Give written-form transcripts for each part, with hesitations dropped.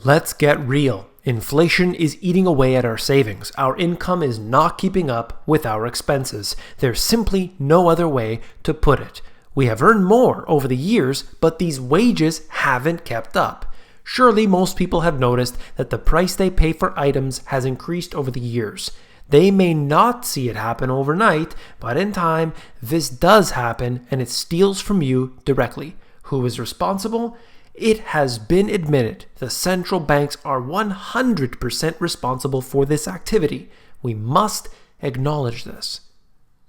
Let's get real. Inflation is eating away at our savings. Our income is not keeping up with our expenses. There's simply no other way to put it. We have earned more over the years, but these wages haven't kept up. Surely most people have noticed that the price they pay for items has increased over the years. They may not see it happen overnight, but in time, this does happen and it steals from you directly. Who is responsible? It has been admitted the central banks are 100% responsible for this activity. We must acknowledge this.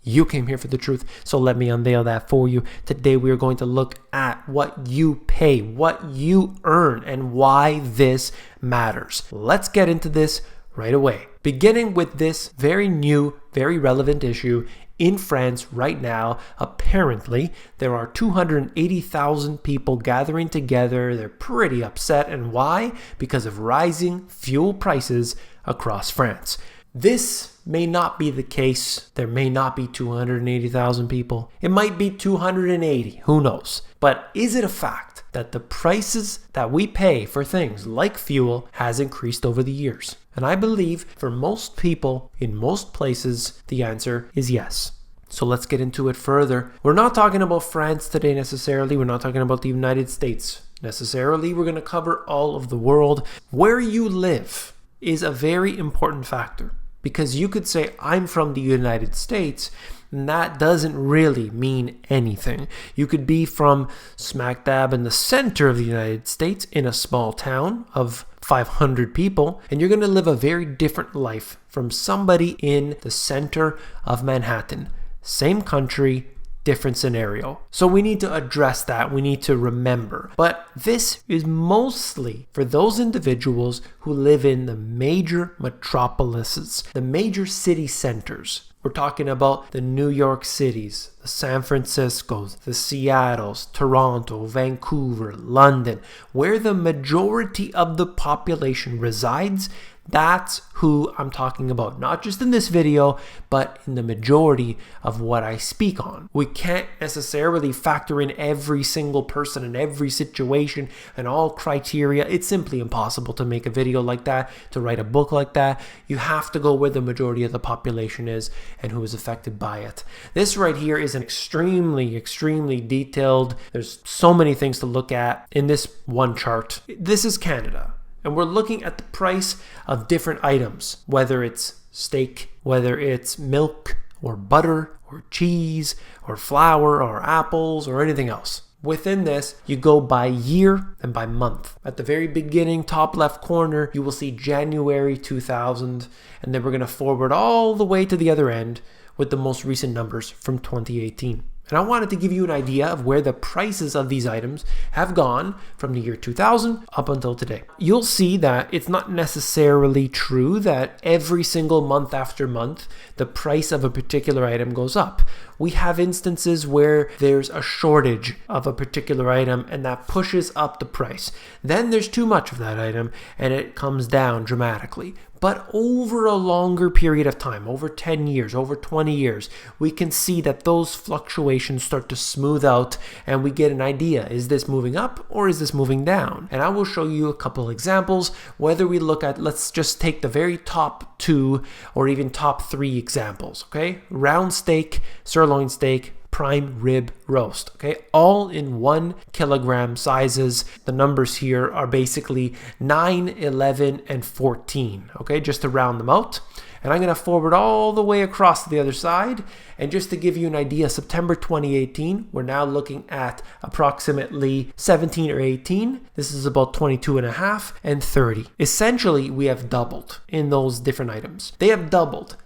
You came here for the truth, so let me unveil that for you. Today we are going to look at what you pay, what you earn, and why this matters. Let's get into this right away. Beginning with this very new, very relevant issue. In France right now, apparently, there are 280,000 people gathering together. They're pretty upset. And why? Because of rising fuel prices across France. This may not be the case. There may not be 280,000 people. It might be 280. Who knows? But is it a fact that the prices that we pay for things like fuel has increased over the years? And I believe for most people in most places, the answer is yes. So let's get into it further. We're not talking about France today necessarily. We're not talking about the United States necessarily. We're going to cover all of the world. Where you live is a very important factor because you could say, I'm from the United States, and that doesn't really mean anything. You could be from smack dab in the center of the United States in a small town of 500 people, and you're going to live a very different life from somebody in the center of Manhattan. Same country, different scenario. So we need to address that. We need to remember. But this is mostly for those individuals who live in the major metropolises, the major city centers. We're talking about the New York cities, the San Franciscos, the Seattles, Toronto, Vancouver, London, where the majority of the population resides. That's who I'm talking about, not just in this video, but in the majority of what I speak on. We can't necessarily factor in every single person in every situation and all criteria. It's simply impossible to make a video like that, to write a book like that. You have to go where the majority of the population is and who is affected by it. This right here is an extremely detailed. There's so many things to look at in this one chart. This is Canada. And we're looking at the price of different items, whether it's steak, whether it's milk or butter or cheese or flour or apples or anything else. Within this, you go by year and by month. At the very beginning, top left corner, you will see January 2000, and then we're going to forward all the way to the other end with the most recent numbers from 2018. And I wanted to give you an idea of where the prices of these items have gone from the year 2000 up until today. You'll see that it's not necessarily true that every single month after month, the price of a particular item goes up. We have instances where there's a shortage of a particular item and that pushes up the price. Then there's too much of that item and it comes down dramatically. But over a longer period of time, over 10 years, over 20 years, we can see that those fluctuations start to smooth out and we get an idea. Is this moving up or is this moving down? And I will show you a couple examples, whether we look at, let's just take the very top 2 or even top 3 examples, okay? Round steak, sirloin steak, prime rib roast, okay? All in 1 kilogram sizes. The numbers here are basically 9, 11, and 14, okay? Just to round them out. And I'm going to forward all the way across to the other side. And just to give you an idea, September 2018, we're now looking at approximately 17 or 18. This is about 22 and a half and 30. Essentially, we have doubled in those different items. They have doubled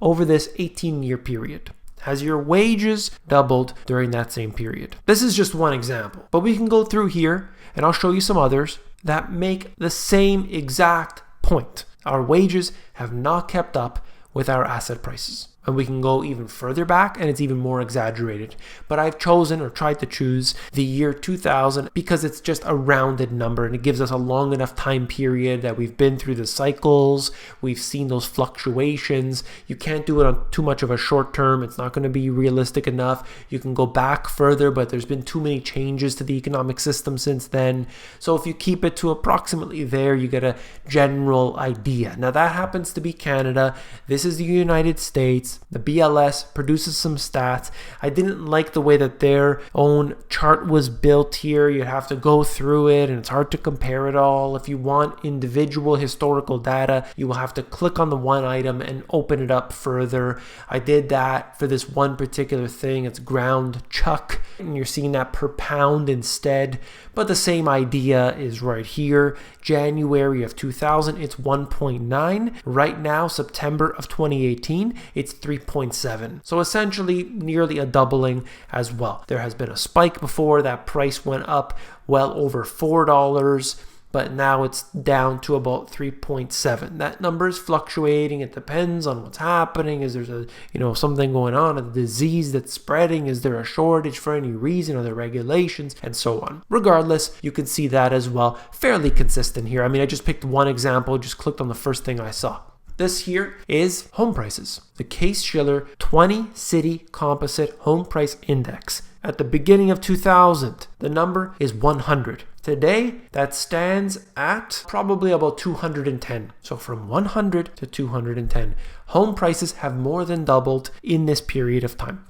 over this 18-year period. Has your wages doubled during that same period? This is just one example, but we can go through here and I'll show you some others that make the same exact point. Our wages have not kept up with our asset prices. And we can go even further back and it's even more exaggerated. But I've chosen or tried to choose the year 2000 because it's just a rounded number and it gives us a long enough time period that we've been through the cycles, we've seen those fluctuations. You can't do it on too much of a short term. It's not going to be realistic enough. You can go back further, but there's been too many changes to the economic system since then. So if you keep it to approximately there, you get a general idea. Now that happens to be Canada. This is the United States. The BLS produces some stats. I didn't like the way that their own chart was built here. You have to go through it and it's hard to compare it all. If you want individual historical data, you will have to click on the one item and open it up further. I did that for this one particular thing. It's ground chuck and you're seeing that per pound instead. But the same idea is right here. January of 2000, it's 1.9. Right now, September of 2018, it's 3.7. So essentially nearly a doubling as well. There has been a spike before. That price went up well over $4. But now it's down to about 3.7. That number is fluctuating. It depends on what's happening. Is there something going on, a disease that's spreading? Is there a shortage for any reason? Are there regulations? And so on. Regardless, you can see that as well. Fairly consistent here. I mean, I just picked one example, just clicked on the first thing I saw. This here is home prices. The Case-Shiller 20 City Composite Home Price Index. At the beginning of 2000, the number is 100. Today, that stands at probably about 210. So from 100 to 210, home prices have more than doubled in this period of time.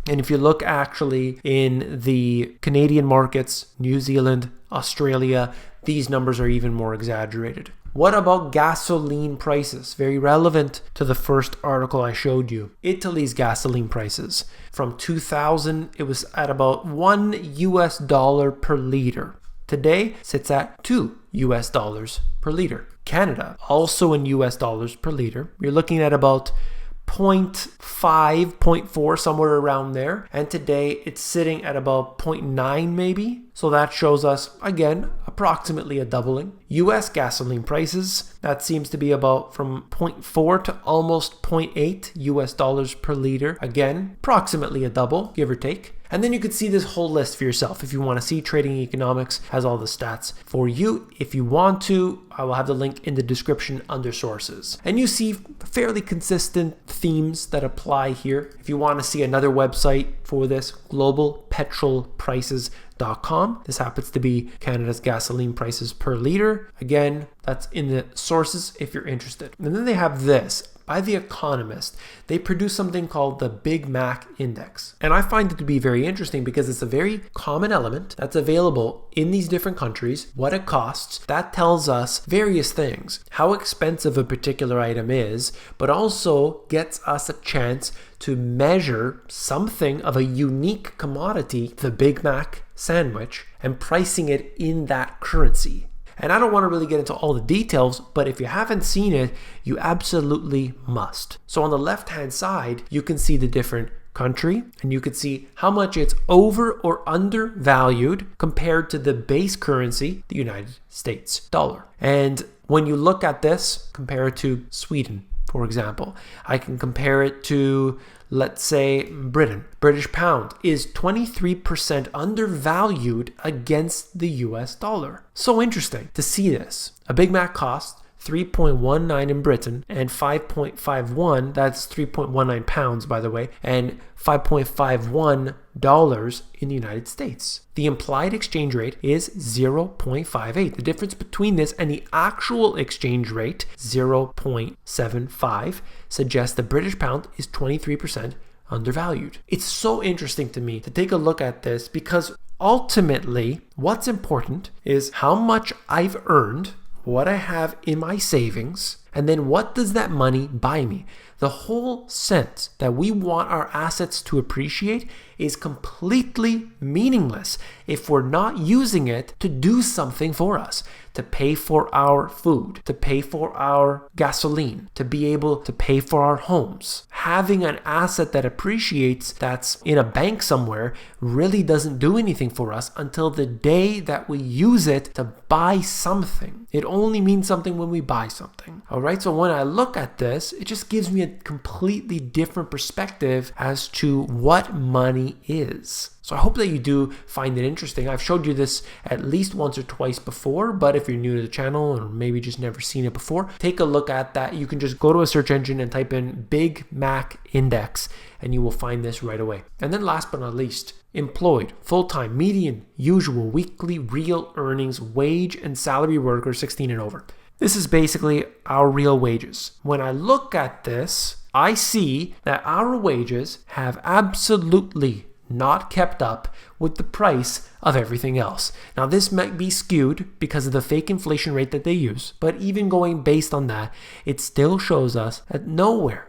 And if you look actually in the Canadian markets, New Zealand, Australia, these numbers are even more exaggerated. What about gasoline prices? Very relevant to the first article I showed you. Italy's gasoline prices. From 2000, it was at about $1 per liter. Today, sits at $2 per liter. Canada, also in US dollars per liter. You're looking at about 0.5, 0.4, somewhere around there. And today it's sitting at about 0.9 maybe. So that shows us, again, approximately a doubling. US gasoline prices, that seems to be about from 0.4 to almost 0.8 US dollars per liter. Again, approximately a double, give or take. And then you could see this whole list for yourself. If you want to see Trading Economics, has all the stats for you. If you want to, I will have the link in the description under sources. And you see fairly consistent themes that apply here. If you want to see another website for this, globalpetrolprices.com. This happens to be Canada's gasoline prices per liter. Again, that's in the sources if you're interested. And then they have this. By The Economist, they produce something called the Big Mac Index. And I find it to be very interesting because it's a very common element that's available in these different countries, what it costs. That tells us various things, how expensive a particular item is, but also gets us a chance to measure something of a unique commodity, the Big Mac sandwich, and pricing it in that currency. And I don't want to really get into all the details, but if you haven't seen it, you absolutely must. So on the left-hand side, you can see the different country, and you can see how much it's over or undervalued compared to the base currency, the United States dollar. And when you look at this, compare it to Sweden, for example. I can compare it to, let's say, Britain. British pound is 23% undervalued against the US dollar. So interesting to see this. A Big Mac costs 3.19 in Britain and 5.51, that's 3.19 pounds by the way, and $5.51 in the United States. The implied exchange rate is 0.58. The difference between this and the actual exchange rate, 0.75, suggests the British pound is 23% undervalued. It's so interesting to me to take a look at this because ultimately what's important is how much I've earned, what I have in my savings, and then what does that money buy me? The whole sense that we want our assets to appreciate is completely meaningless if we're not using it to do something for us, to pay for our food, to pay for our gasoline, to be able to pay for our homes. Having an asset that appreciates that's in a bank somewhere really doesn't do anything for us until the day that we use it to buy something. It only means something when we buy something. All right, so when I look at this, it just gives me a completely different perspective as to what money is. So I hope that you do find it interesting. I've showed you this at least once or twice before, but if you're new to the channel or maybe just never seen it before, take a look at that. You can just go to a search engine and type in Big Mac Index and you will find this right away. And then last but not least, employed, full-time, median, usual, weekly, real earnings, wage and salary workers 16 and over. This is basically our real wages. When I look at this, I see that our wages have absolutely not kept up with the price of everything else. Now, this might be skewed because of the fake inflation rate that they use, but even going based on that, it still shows us that nowhere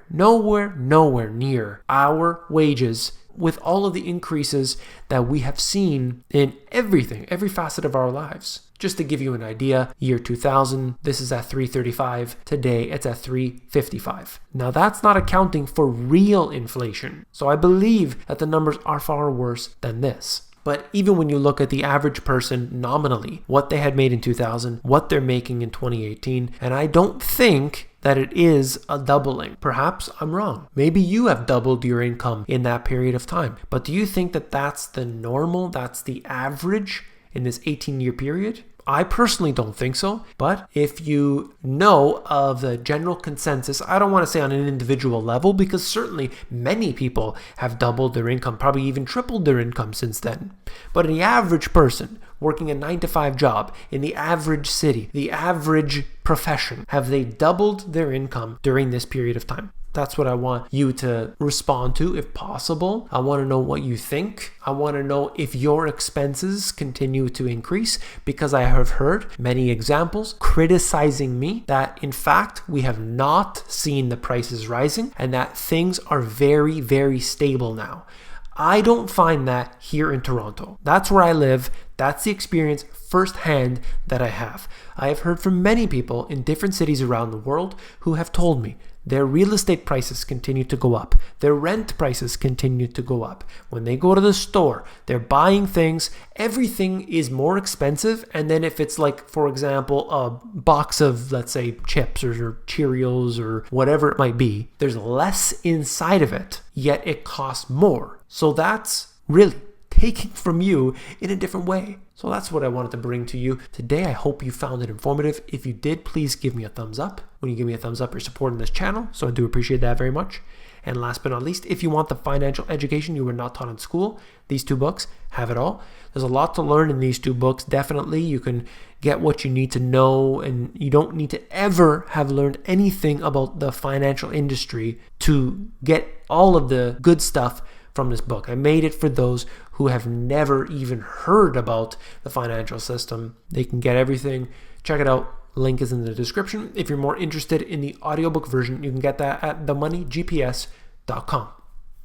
near our wages with all of the increases that we have seen in everything, every facet of our lives. Just to give you an idea, year 2000, this is at 335. Today, it's at 355. Now, that's not accounting for real inflation. So I believe that the numbers are far worse than this. But even when you look at the average person nominally, what they had made in 2000, what they're making in 2018, and I don't think that it is a doubling. Perhaps I'm wrong. Maybe you have doubled your income in that period of time. But do you think that that's the normal, that's the average in this 18-year period? I personally don't think so, but if you know of the general consensus, I don't want to say on an individual level, because certainly many people have doubled their income, probably even tripled their income since then. But the average person working a 9-to-5 job in the average city, the average profession, have they doubled their income during this period of time? That's what I want you to respond to if possible. I want to know what you think. I want to know if your expenses continue to increase, because I have heard many examples criticizing me that in fact we have not seen the prices rising and that things are very, very stable now. I don't find that here in Toronto. That's where I live. That's the experience firsthand that I have. I have heard from many people in different cities around the world who have told me their real estate prices continue to go up. Their rent prices continue to go up. When they go to the store, they're buying things. Everything is more expensive. And then if it's like, for example, a box of, let's say, chips or Cheerios or whatever it might be, there's less inside of it, yet it costs more. So that's really taking from you in a different way. So that's what I wanted to bring to you today. I hope you found it informative. If you did, please give me a thumbs up. When you give me a thumbs up, you're supporting this channel, so I do appreciate that very much. And last but not least, if you want the financial education you were not taught in school, these 2 books have it all. There's a lot to learn in these 2 books. Definitely, you can get what you need to know, and you don't need to ever have learned anything about the financial industry to get all of the good stuff from this book. I made it for those who have never even heard about the financial system. They can get everything. Check it out. Link is in the description. If you're more interested in the audiobook version, you can get that at themoneygps.com.